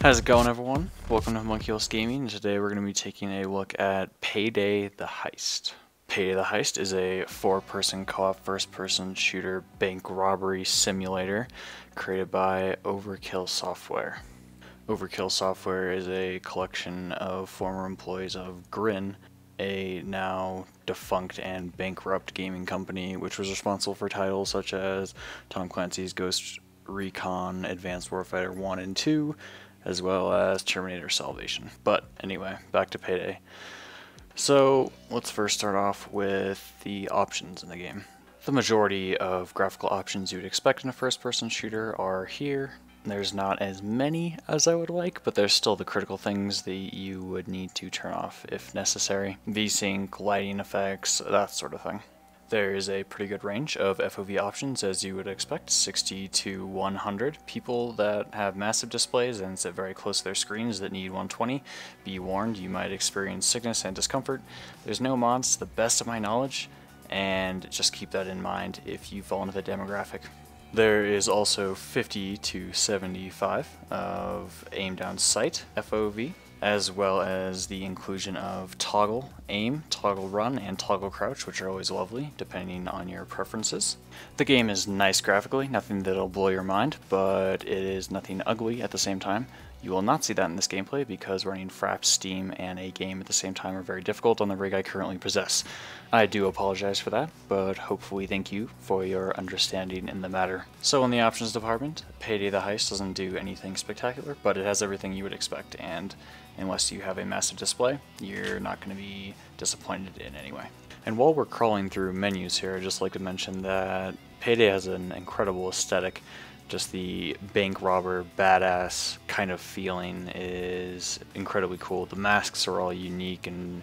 How's it going, everyone? Welcome to HomunculusGaming, and today we're going to be taking a look at Payday the Heist. Payday the Heist is a four-person co-op first-person shooter bank robbery simulator created by Overkill Software. Overkill Software is a collection of former employees of Grin, a now defunct and bankrupt gaming company which was responsible for titles such as Tom Clancy's Ghost Recon Advanced Warfighter 1 and 2, as well as Terminator Salvation. But anyway, back to Payday. So let's first start off with the options in the game. The majority of graphical options you would expect in a first-person shooter are here. There's not as many as I would like, but there's still the critical things that you would need to turn off if necessary. VSync, lighting effects, that sort of thing. There is a pretty good range of FOV options, as you would expect, 60 to 100. People that have massive displays and sit very close to their screens that need 120, be warned, you might experience sickness and discomfort. There's no mods to the best of my knowledge, and just keep that in mind if you fall into the demographic. There is also 50 to 75 of aim down sight FOV, as well as the inclusion of toggle aim, toggle run, and toggle crouch, which are always lovely, depending on your preferences. The game is nice graphically, nothing that'll blow your mind, but it is nothing ugly at the same time. You will not see that in this gameplay because running Fraps, Steam, and a game at the same time are very difficult on the rig I currently possess. I do apologize for that, but hopefully thank you for your understanding in the matter. So in the options department, Payday the Heist doesn't do anything spectacular, but it has everything you would expect, and unless you have a massive display, you're not going to be disappointed in any way. And while we're crawling through menus here, I'd just like to mention that Payday has an incredible aesthetic. Just the bank robber badass kind of feeling is incredibly cool. The masks are all unique and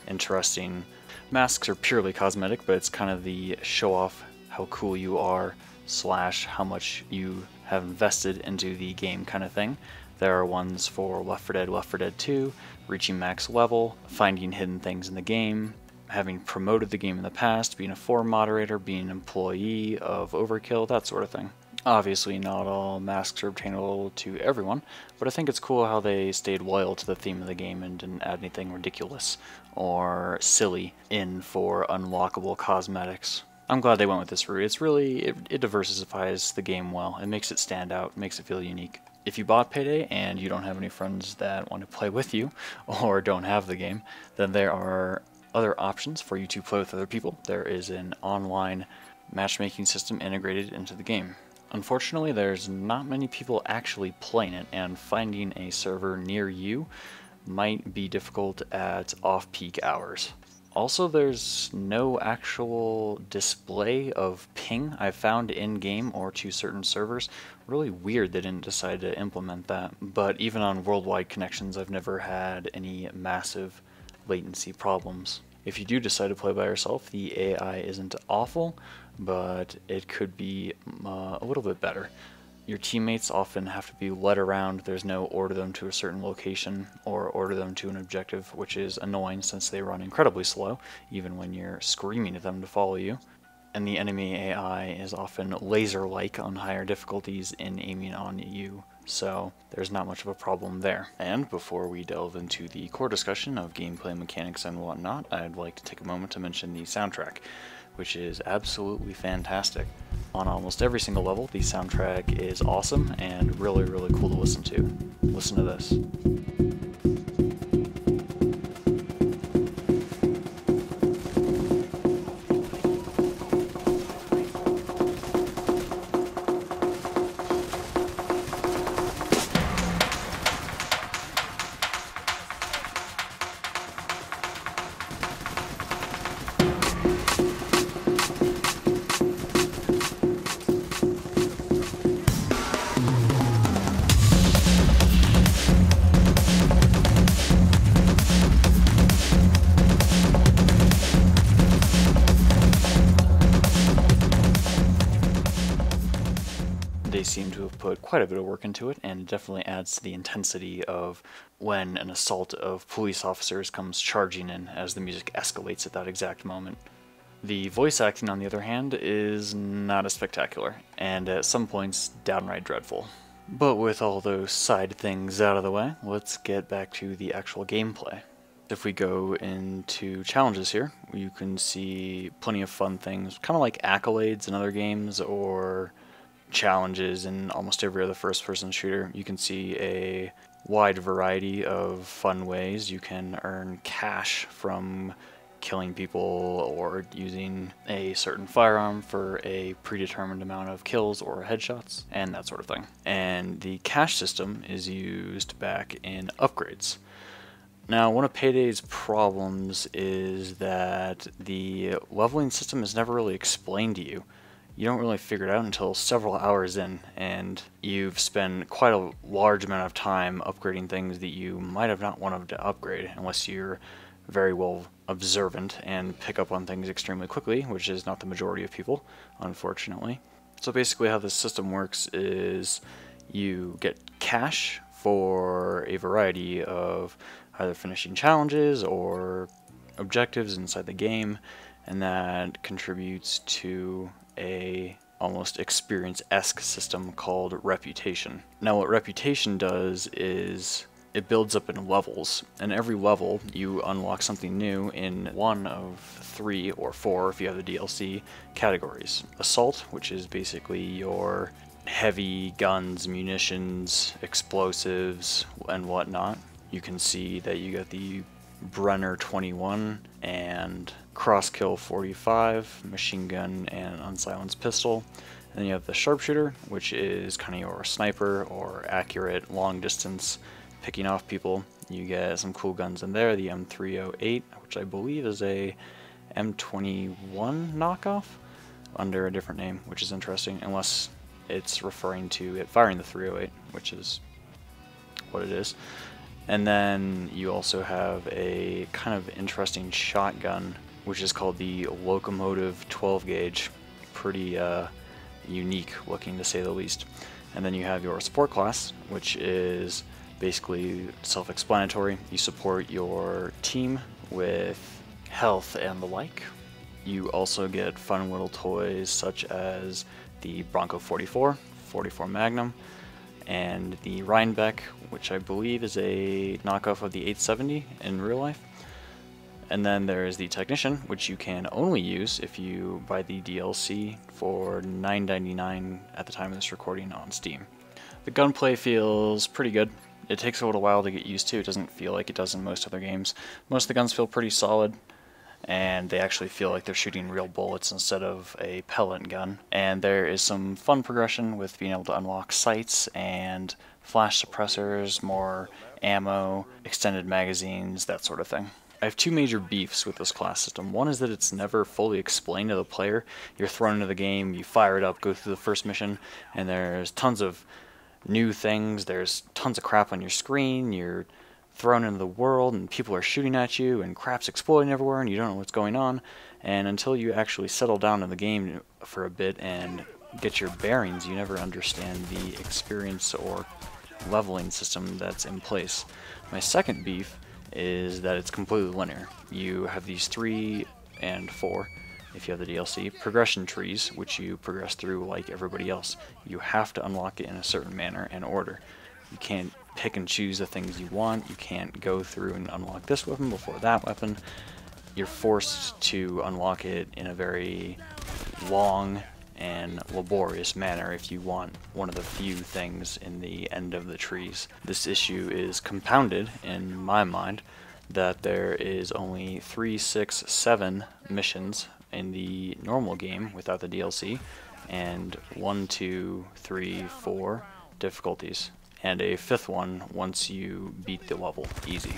interesting. Masks are purely cosmetic, but it's kind of the show off how cool you are / how much you have invested into the game kind of thing. There are ones for Left 4 Dead, Left 4 Dead 2, reaching max level, finding hidden things in the game, having promoted the game in the past, being a forum moderator, being an employee of Overkill, that sort of thing. Obviously not all masks are obtainable to everyone, but I think it's cool how they stayed loyal to the theme of the game and didn't add anything ridiculous or silly in for unlockable cosmetics. I'm glad they went with this route. It's really, it diversifies the game well. It makes it stand out, makes it feel unique. If you bought Payday and you don't have any friends that want to play with you or don't have the game, then there are other options for you to play with other people. There is an online matchmaking system integrated into the game. Unfortunately, there's not many people actually playing it, and finding a server near you might be difficult at off-peak hours. Also, there's no actual display of ping I've found in-game or to certain servers. Really weird they didn't decide to implement that, but even on worldwide connections I've never had any massive latency problems. If you do decide to play by yourself, the AI isn't awful, but it could be a little bit better. Your teammates often have to be led around. There's no order them to a certain location or order them to an objective, which is annoying since they run incredibly slow, even when you're screaming at them to follow you. And the enemy AI is often laser-like on higher difficulties in aiming on you, so there's not much of a problem there. And before we delve into the core discussion of gameplay mechanics and whatnot, I'd like to take a moment to mention the soundtrack, which is absolutely fantastic. On almost every single level, the soundtrack is awesome and really, really cool to listen to. Listen to this. They seem to have put quite a bit of work into it, and it definitely adds to the intensity of when an assault of police officers comes charging in as the music escalates at that exact moment. The voice acting, on the other hand, is not as spectacular, and at some points downright dreadful. But with all those side things out of the way, let's get back to the actual gameplay. If we go into challenges here, you can see plenty of fun things, kind of like accolades in other games or challenges in almost every other first-person shooter. You can see a wide variety of fun ways you can earn cash from killing people or using a certain firearm for a predetermined amount of kills or headshots and that sort of thing. And the cash system is used back in upgrades. Now, one of Payday's problems is that the leveling system is never really explained to you. You don't really figure it out until several hours in, and you've spent quite a large amount of time upgrading things that you might have not wanted to upgrade unless you're very well observant and pick up on things extremely quickly, which is not the majority of people, unfortunately. So basically how this system works is you get cash for a variety of either finishing challenges or objectives inside the game, and that contributes to a almost experience-esque system called reputation. Now what reputation does is it builds up in levels, and every level you unlock something new in one of 3 or 4, if you have the DLC, categories. Assault, which is basically your heavy guns, munitions, explosives, and whatnot. You can see that you got the Brenner 21 and Crosskill 45, machine gun and unsilenced pistol. And then you have the sharpshooter, which is kind of your sniper or accurate long distance picking off people. You get some cool guns in there, the M308, which I believe is a M21 knockoff under a different name, which is interesting, unless it's referring to it firing the 308, which is what it is. And then you also have a kind of interesting shotgun, which is called the Locomotive 12 gauge. Pretty unique looking, to say the least. And then you have your support class, which is basically self-explanatory. You support your team with health and the like. You also get fun little toys such as the Bronco 44, 44 Magnum, and the Rhinebeck, which I believe is a knockoff of the 870 in real life. And then there is the Technician, which you can only use if you buy the DLC for $9.99 at the time of this recording on Steam. The gunplay feels pretty good. It takes a little while to get used to. It doesn't feel like it does in most other games. Most of the guns feel pretty solid, and they actually feel like they're shooting real bullets instead of a pellet gun. And there is some fun progression with being able to unlock sights and flash suppressors, more ammo, extended magazines, that sort of thing. I have 2 major beefs with this class system. One is that it's never fully explained to the player. You're thrown into the game, you fire it up, go through the first mission, and there's tons of new things, there's tons of crap on your screen, you're thrown into the world and people are shooting at you and crap's exploding everywhere and you don't know what's going on. And until you actually settle down in the game for a bit and get your bearings, you never understand the experience or leveling system that's in place. My second beef is that it's completely linear. You have these 3 and 4, if you have the DLC, progression trees, which you progress through like everybody else. You have to unlock it in a certain manner and order. You can't pick and choose the things you want. You can't go through and unlock this weapon before that weapon. You're forced to unlock it in a very long and laborious manner if you want one of the few things in the end of the trees. This issue is compounded, in my mind, that there is only 3, 6, 7 missions in the normal game without the DLC, and 1, 2, 3, 4 difficulties, and a 5th one once you beat the level easy.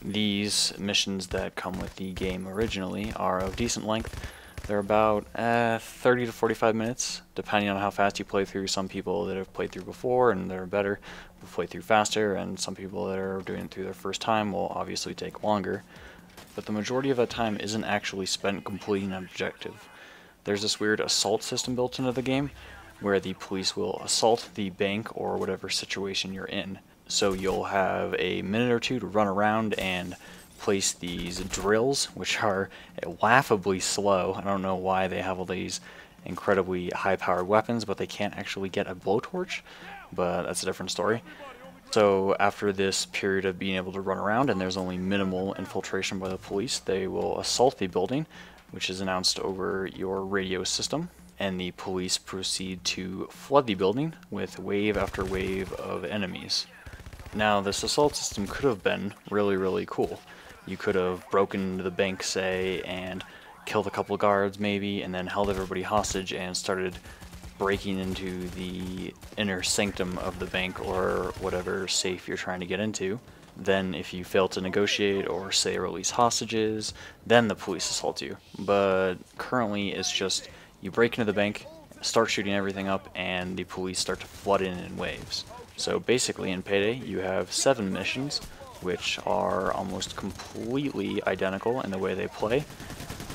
These missions that come with the game originally are of decent length. They're about 30 to 45 minutes, depending on how fast you play through. Some people that have played through before and they're better will play through faster, and some people that are doing it through their first time will obviously take longer. But the majority of that time isn't actually spent completing an objective. There's this weird assault system built into the game where the police will assault the bank or whatever situation you're in. So you'll have a minute or 2 to run around and place these drills, which are laughably slow. I don't know why they have all these incredibly high-powered weapons, but they can't actually get a blowtorch, but that's a different story. So after this period of being able to run around and there's only minimal infiltration by the police, they will assault the building, which is announced over your radio system, and the police proceed to flood the building with wave after wave of enemies. Now, this assault system could have been really cool. You could have broken into the bank, say, and killed a couple guards maybe, and then held everybody hostage and started breaking into the inner sanctum of the bank or whatever safe you're trying to get into. Then if you fail to negotiate or say release hostages, then the police assault you. But currently it's just you break into the bank, start shooting everything up, and the police start to flood in waves. So basically in Payday you have 7 missions, which are almost completely identical in the way they play,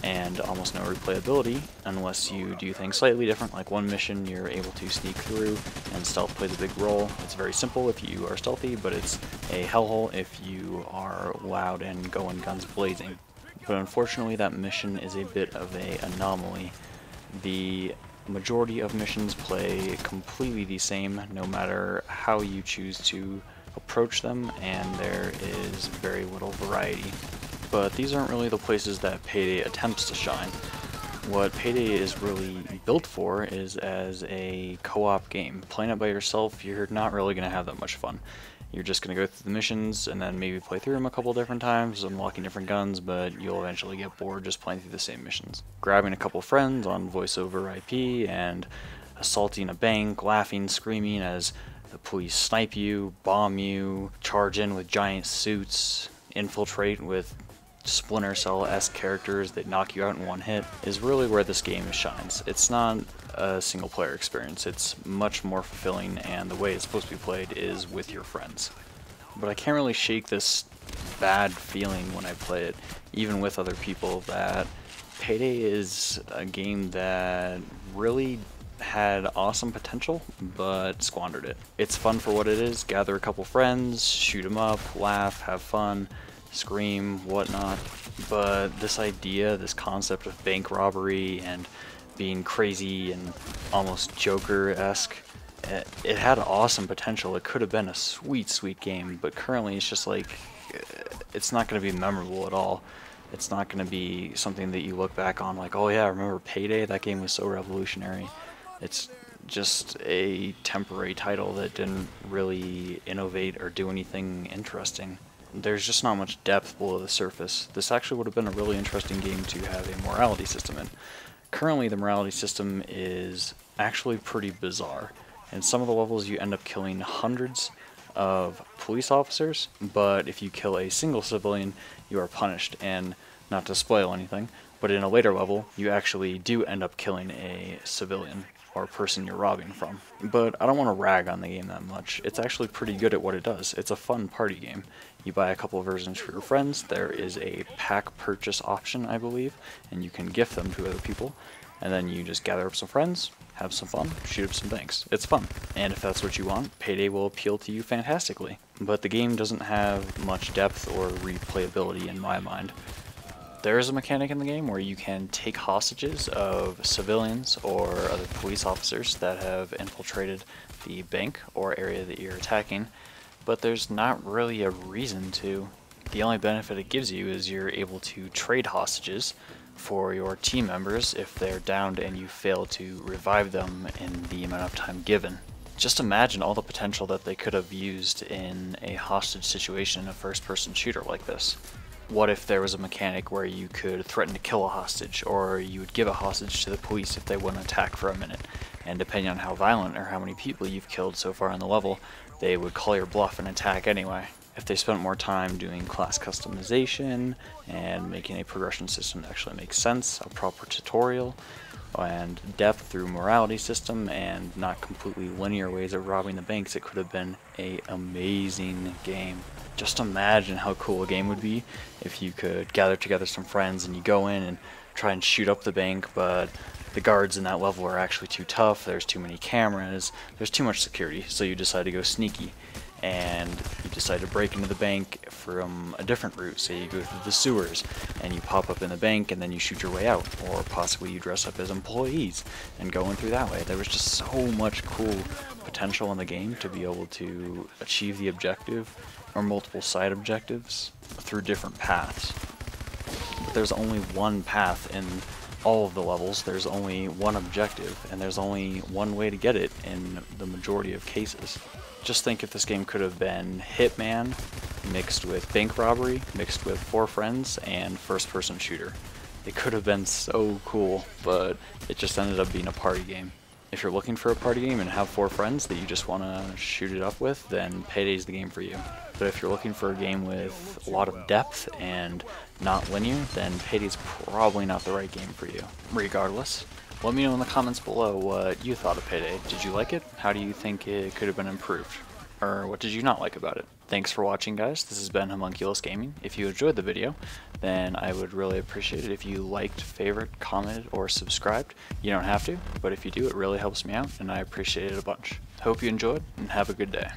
and almost no replayability unless you do things slightly different. Like one mission you're able to sneak through and stealth plays a big role. It's very simple if you are stealthy, but it's a hellhole if you are loud and going guns blazing. But unfortunately that mission is a bit of an anomaly. The majority of missions play completely the same no matter how you choose to approach them, and there is very little variety. But these aren't really the places that Payday attempts to shine. What Payday is really built for is as a co-op game. Playing it by yourself, you're not really going to have that much fun. You're just going to go through the missions and then maybe play through them a couple different times, unlocking different guns, but you'll eventually get bored just playing through the same missions. Grabbing a couple friends on voice over IP and assaulting a bank, laughing, screaming as the police snipe you, bomb you, charge in with giant suits, infiltrate with Splinter Cell-esque characters that knock you out in one hit, is really where this game shines. It's not a single player experience, it's much more fulfilling, and the way it's supposed to be played is with your friends. But I can't really shake this bad feeling when I play it, even with other people, that Payday is a game that really had awesome potential, but squandered it. It's fun for what it is. Gather a couple friends, shoot 'em up, laugh, have fun, scream, whatnot. But this idea, this concept of bank robbery and being crazy and almost Joker-esque, it had awesome potential. It could have been a sweet game, but currently it's just like, it's not going to be memorable at all. It's not going to be something that you look back on like, oh yeah, remember Payday? That game was so revolutionary. It's just a temporary title that didn't really innovate or do anything interesting. There's just not much depth below the surface. This actually would have been a really interesting game to have a morality system in. Currently the morality system is actually pretty bizarre. In some of the levels you end up killing hundreds of police officers, but if you kill a single civilian you are punished. And not to spoil anything, but in a later level you actually do end up killing a civilian or person you're robbing from. But I don't want to rag on the game that much. It's actually pretty good at what it does. It's a fun party game. You buy a couple of versions for your friends. There is a pack purchase option, I believe, and you can gift them to other people. And then you just gather up some friends, have some fun, shoot up some banks. It's fun. And if that's what you want, Payday will appeal to you fantastically. But the game doesn't have much depth or replayability in my mind. There is a mechanic in the game where you can take hostages of civilians or other police officers that have infiltrated the bank or area that you're attacking, but there's not really a reason to. The only benefit it gives you is you're able to trade hostages for your team members if they're downed and you fail to revive them in the amount of time given. Just imagine all the potential that they could have used in a hostage situation in a first-person shooter like this. What if there was a mechanic where you could threaten to kill a hostage, or you would give a hostage to the police if they wouldn't attack for a minute, and depending on how violent or how many people you've killed so far in the level, they would call your bluff and attack anyway. If they spent more time doing class customization and making a progression system that actually makes sense, a proper tutorial, and depth through morality system, and not completely linear ways of robbing the banks, it could have been an amazing game. Just imagine how cool a game would be if you could gather together some friends and you go in and try and shoot up the bank, but the guards in that level are actually too tough, there's too many cameras, there's too much security, so you decide to go sneaky. And you decide to break into the bank from a different route. Say you go through the sewers and you pop up in the bank and then you shoot your way out, or possibly you dress up as employees and go in through that way. There was just so much cool potential in the game to be able to achieve the objective or multiple side objectives through different paths. But there's only one path in all of the levels, there's only one objective, and there's only one way to get it in the majority of cases. Just think if this game could have been Hitman mixed with bank robbery, mixed with 4 friends, and first-person shooter. It could have been so cool, but it just ended up being a party game. If you're looking for a party game and have 4 friends that you just want to shoot it up with, then Payday's the game for you. But if you're looking for a game with a lot of depth and not linear, then Payday's probably not the right game for you. Regardless, let me know in the comments below what you thought of Payday. Did you like it? How do you think it could have been improved? Or what did you not like about it? Thanks for watching, guys. This has been HomunculusGaming. If you enjoyed the video, then I would really appreciate it if you liked, favorite, commented, or subscribed. You don't have to, but if you do, it really helps me out, and I appreciate it a bunch. Hope you enjoyed, and have a good day.